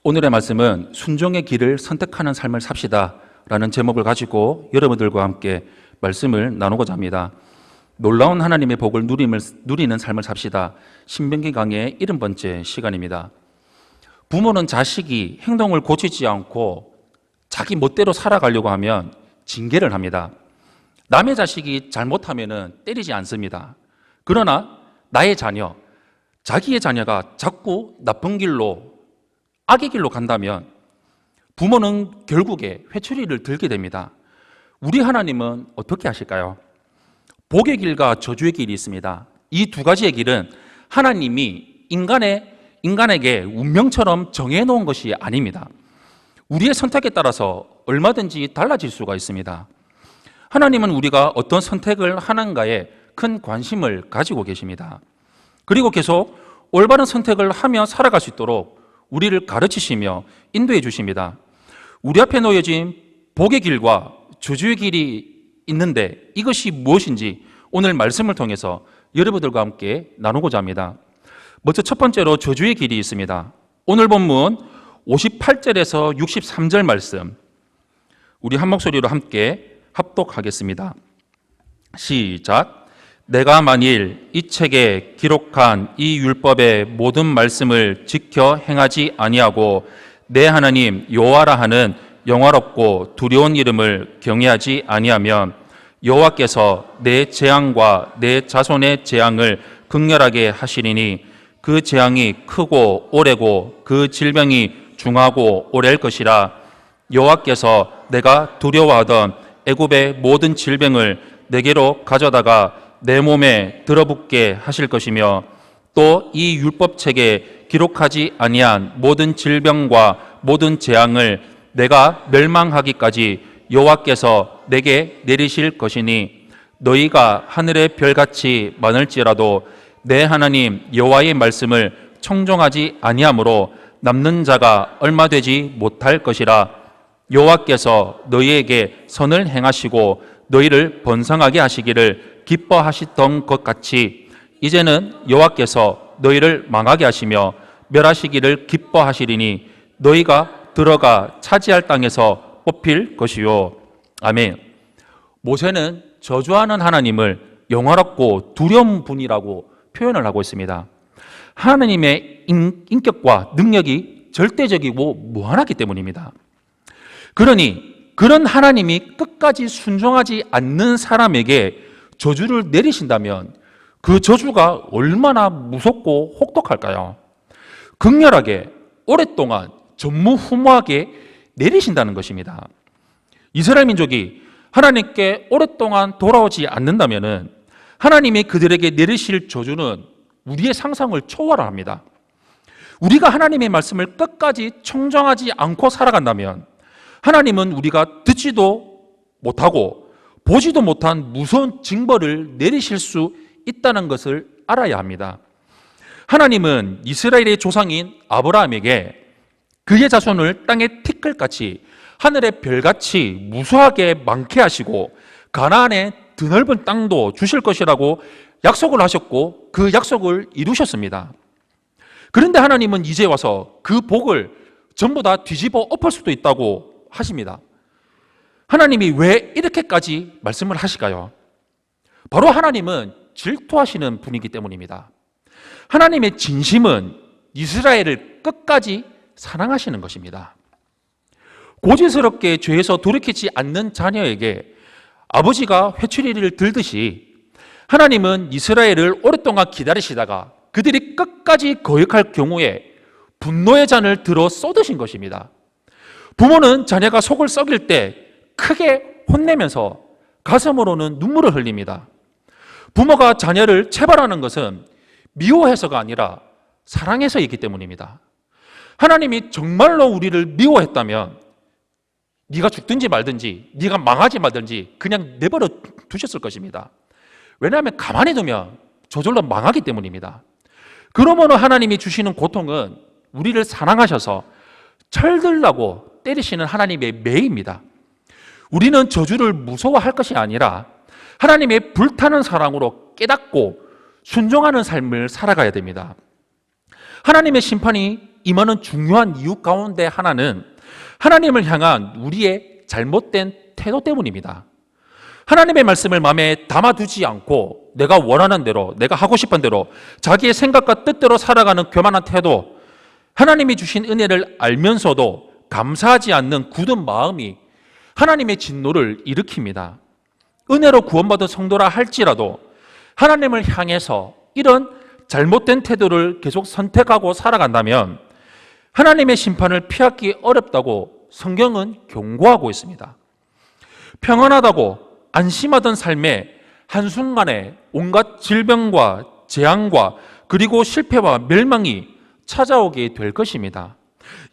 오늘의 말씀은 순종의 길을 선택하는 삶을 삽시다 라는 제목을 가지고 여러분들과 함께 말씀을 나누고자 합니다. 놀라운 하나님의 복을 누리는 삶을 삽시다. 신명기 강의 70번째 시간입니다. 부모는 자식이 행동을 고치지 않고 자기 멋대로 살아가려고 하면 징계를 합니다. 남의 자식이 잘못하면 때리지 않습니다. 그러나 나의 자녀, 자기의 자녀가 자꾸 나쁜 길로, 악의 길로 간다면 부모는 결국에 회초리를 들게 됩니다. 우리 하나님은 어떻게 하실까요? 복의 길과 저주의 길이 있습니다. 이 두 가지의 길은 하나님이 인간에게 운명처럼 정해놓은 것이 아닙니다. 우리의 선택에 따라서 얼마든지 달라질 수가 있습니다. 하나님은 우리가 어떤 선택을 하는가에 큰 관심을 가지고 계십니다. 그리고 계속 올바른 선택을 하며 살아갈 수 있도록 우리를 가르치시며 인도해 주십니다. 우리 앞에 놓여진 복의 길과 저주의 길이 있는데 이것이 무엇인지 오늘 말씀을 통해서 여러분들과 함께 나누고자 합니다. 먼저 첫 번째로 저주의 길이 있습니다. 오늘 본문 58절에서 63절 말씀, 우리 한 목소리로 함께 합독하겠습니다. 시작. 내가 만일 이 책에 기록한 이 율법의 모든 말씀을 지켜 행하지 아니하고 내 하나님 여호와라 하는 영화롭고 두려운 이름을 경외하지 아니하면 여호와께서 내 재앙과 내 자손의 재앙을 극렬하게 하시리니 그 재앙이 크고 오래고 그 질병이 중하고 오래일 것이라. 여호와께서 내가 두려워하던 애굽의 모든 질병을 내게로 가져다가 내 몸에 들어붙게 하실 것이며 또 이 율법책에 기록하지 아니한 모든 질병과 모든 재앙을 내가 멸망하기까지 여호와께서 내게 내리실 것이니 너희가 하늘의 별같이 많을지라도 내 하나님 여호와의 말씀을 청종하지 아니하므로 남는 자가 얼마 되지 못할 것이라. 여호와께서 너희에게 선을 행하시고 너희를 번성하게 하시기를 기뻐하시던 것 같이 이제는 여호와께서 너희를 망하게 하시며 멸하시기를 기뻐하시리니 너희가 들어가 차지할 땅에서 뽑힐 것이요. 아멘. 모세는 저주하는 하나님을 영화롭고 두려운 분이라고 표현을 하고 있습니다. 하나님의 인격과 능력이 절대적이고 무한하기 때문입니다. 그러니 그런 하나님이 끝까지 순종하지 않는 사람에게 저주를 내리신다면 그 저주가 얼마나 무섭고 혹독할까요? 극렬하게 오랫동안 전무후무하게 내리신다는 것입니다. 이스라엘 민족이 하나님께 오랫동안 돌아오지 않는다면 하나님이 그들에게 내리실 저주는 우리의 상상을 초월합니다. 우리가 하나님의 말씀을 끝까지 청정하지 않고 살아간다면 하나님은 우리가 듣지도 못하고 보지도 못한 무서운 징벌을 내리실 수 있다는 것을 알아야 합니다. 하나님은 이스라엘의 조상인 아브라함에게 그의 자손을 땅의 티끌같이 하늘의 별같이 무수하게 많게 하시고 가나안의 드넓은 땅도 주실 것이라고 약속을 하셨고 그 약속을 이루셨습니다. 그런데 하나님은 이제 와서 그 복을 전부 다 뒤집어 엎을 수도 있다고 하십니다. 하나님이 왜 이렇게까지 말씀을 하실까요? 바로 하나님은 질투하시는 분이기 때문입니다. 하나님의 진심은 이스라엘을 끝까지 사랑하시는 것입니다. 고지스럽게 죄에서 돌이키지 않는 자녀에게 아버지가 회초리를 들듯이 하나님은 이스라엘을 오랫동안 기다리시다가 그들이 끝까지 거역할 경우에 분노의 잔을 들어 쏟으신 것입니다. 부모는 자녀가 속을 썩일 때 크게 혼내면서 가슴으로는 눈물을 흘립니다. 부모가 자녀를 체벌하는 것은 미워해서가 아니라 사랑해서이기 때문입니다. 하나님이 정말로 우리를 미워했다면 네가 죽든지 말든지 네가 망하지 말든지 그냥 내버려 두셨을 것입니다. 왜냐하면 가만히 두면 저절로 망하기 때문입니다. 그러므로 하나님이 주시는 고통은 우리를 사랑하셔서 철들라고 때리시는 하나님의 매입니다. 우리는 저주를 무서워할 것이 아니라 하나님의 불타는 사랑으로 깨닫고 순종하는 삶을 살아가야 됩니다. 하나님의 심판이 임하는 중요한 이유 가운데 하나는 하나님을 향한 우리의 잘못된 태도 때문입니다. 하나님의 말씀을 마음에 담아두지 않고 내가 원하는 대로, 내가 하고 싶은 대로 자기의 생각과 뜻대로 살아가는 교만한 태도, 하나님이 주신 은혜를 알면서도 감사하지 않는 굳은 마음이 하나님의 진노를 일으킵니다. 은혜로 구원받은 성도라 할지라도 하나님을 향해서 이런 잘못된 태도를 계속 선택하고 살아간다면 하나님의 심판을 피하기 어렵다고 성경은 경고하고 있습니다. 평안하다고 안심하던 삶에 한순간에 온갖 질병과 재앙과 그리고 실패와 멸망이 찾아오게 될 것입니다.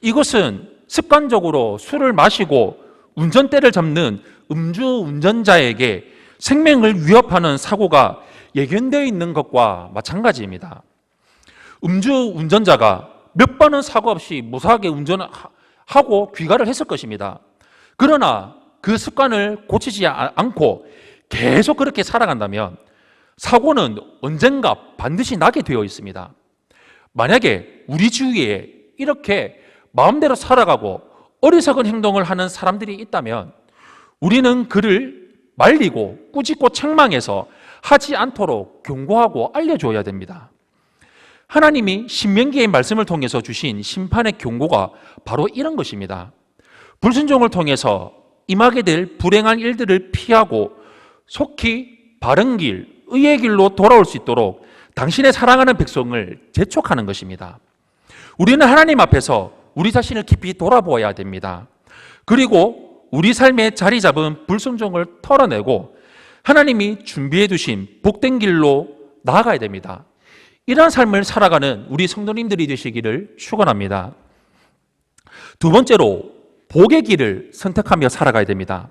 이것은 습관적으로 술을 마시고 운전대를 잡는 음주운전자에게 생명을 위협하는 사고가 예견되어 있는 것과 마찬가지입니다. 음주운전자가 몇 번은 사고 없이 무사하게 운전하고 귀가를 했을 것입니다. 그러나 그 습관을 고치지 않고 계속 그렇게 살아간다면 사고는 언젠가 반드시 나게 되어 있습니다. 만약에 우리 주위에 이렇게 마음대로 살아가고 어리석은 행동을 하는 사람들이 있다면 우리는 그를 말리고 꾸짖고 책망해서 하지 않도록 경고하고 알려줘야 됩니다. 하나님이 신명기의 말씀을 통해서 주신 심판의 경고가 바로 이런 것입니다. 불순종을 통해서 임하게 될 불행한 일들을 피하고 속히 바른 길, 의의 길로 돌아올 수 있도록 당신의 사랑하는 백성을 재촉하는 것입니다. 우리는 하나님 앞에서 우리 자신을 깊이 돌아보아야 됩니다. 그리고 우리 삶에 자리 잡은 불순종을 털어내고 하나님이 준비해 두신 복된 길로 나아가야 됩니다. 이러한 삶을 살아가는 우리 성도님들이 되시기를 축원합니다. 두 번째로 복의 길을 선택하며 살아가야 됩니다.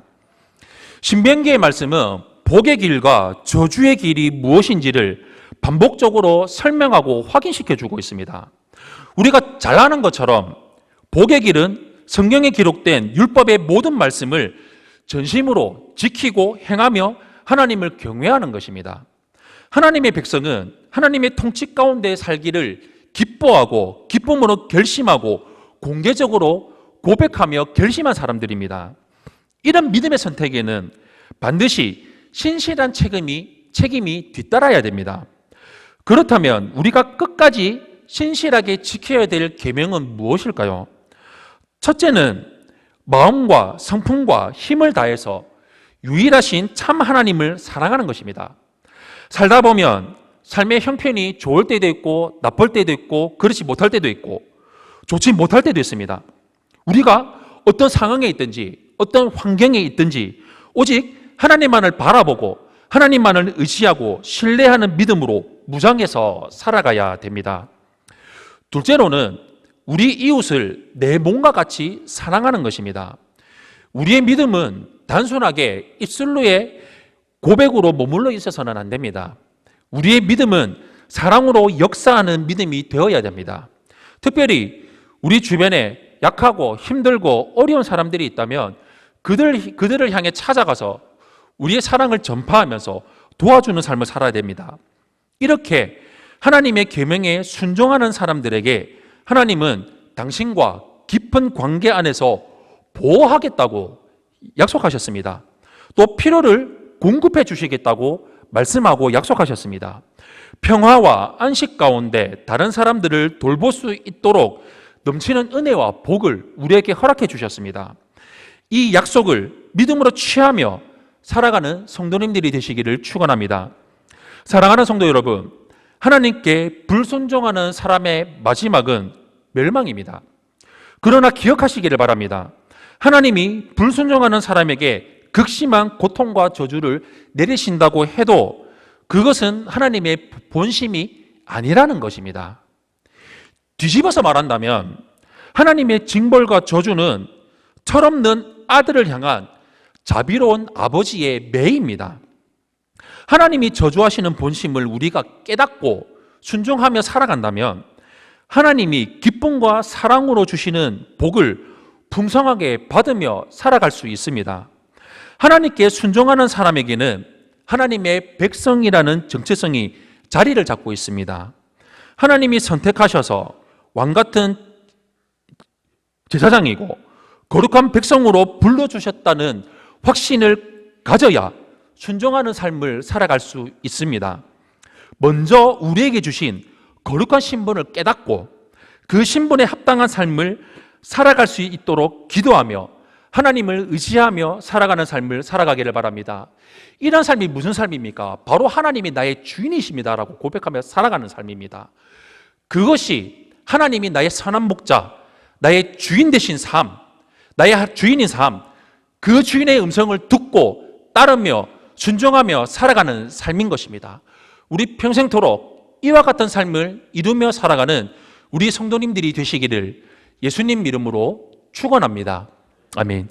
신명기의 말씀은 복의 길과 저주의 길이 무엇인지를 반복적으로 설명하고 확인시켜 주고 있습니다. 우리가 잘 아는 것처럼 복의 길은 성경에 기록된 율법의 모든 말씀을 전심으로 지키고 행하며 하나님을 경외하는 것입니다. 하나님의 백성은 하나님의 통치 가운데 살기를 기뻐하고 기쁨으로 결심하고 공개적으로 고백하며 결심한 사람들입니다. 이런 믿음의 선택에는 반드시 신실한 책임이 뒤따라야 됩니다. 그렇다면 우리가 끝까지 신실하게 지켜야 될 계명은 무엇일까요? 첫째는 마음과 성품과 힘을 다해서 유일하신 참 하나님을 사랑하는 것입니다. 살다 보면 삶의 형편이 좋을 때도 있고 나쁠 때도 있고 그렇지 못할 때도 있고 좋지 못할 때도 있습니다. 우리가 어떤 상황에 있든지 어떤 환경에 있든지 오직 하나님만을 바라보고 하나님만을 의지하고 신뢰하는 믿음으로 무장해서 살아가야 됩니다. 둘째로는 우리 이웃을 내 몸과 같이 사랑하는 것입니다. 우리의 믿음은 단순하게 입술로의 고백으로 머물러 있어서는 안 됩니다. 우리의 믿음은 사랑으로 역사하는 믿음이 되어야 됩니다. 특별히 우리 주변에 약하고 힘들고 어려운 사람들이 있다면 그들을 향해 찾아가서 우리의 사랑을 전파하면서 도와주는 삶을 살아야 됩니다. 이렇게 하나님의 계명에 순종하는 사람들에게 하나님은 당신과 깊은 관계 안에서 보호하겠다고 약속하셨습니다. 또 필요를 공급해 주시겠다고 말씀하고 약속하셨습니다. 평화와 안식 가운데 다른 사람들을 돌볼 수 있도록 넘치는 은혜와 복을 우리에게 허락해 주셨습니다. 이 약속을 믿음으로 취하며 살아가는 성도님들이 되시기를 축원합니다. 사랑하는 성도 여러분, 하나님께 불순종하는 사람의 마지막은 멸망입니다. 그러나 기억하시기를 바랍니다. 하나님이 불순종하는 사람에게 극심한 고통과 저주를 내리신다고 해도 그것은 하나님의 본심이 아니라는 것입니다. 뒤집어서 말한다면 하나님의 징벌과 저주는 철없는 아들을 향한 자비로운 아버지의 매입니다. 하나님이 저주하시는 본심을 우리가 깨닫고 순종하며 살아간다면 하나님이 기쁨과 사랑으로 주시는 복을 풍성하게 받으며 살아갈 수 있습니다. 하나님께 순종하는 사람에게는 하나님의 백성이라는 정체성이 자리를 잡고 있습니다. 하나님이 선택하셔서 왕같은 제사장이고 거룩한 백성으로 불러주셨다는 확신을 가져야 순종하는 삶을 살아갈 수 있습니다. 먼저 우리에게 주신 거룩한 신분을 깨닫고 그 신분에 합당한 삶을 살아갈 수 있도록 기도하며 하나님을 의지하며 살아가는 삶을 살아가기를 바랍니다. 이런 삶이 무슨 삶입니까? 바로 하나님이 나의 주인이십니다라고 고백하며 살아가는 삶입니다. 그것이 하나님이 나의 선한 목자, 나의 주인 되신 삶, 나의 주인인 삶, 그 주인의 음성을 듣고 따르며 순종하며 살아가는 삶인 것입니다. 우리 평생토록 이와 같은 삶을 이루며 살아가는 우리 성도님들이 되시기를 예수님 이름으로 축원합니다. 아멘.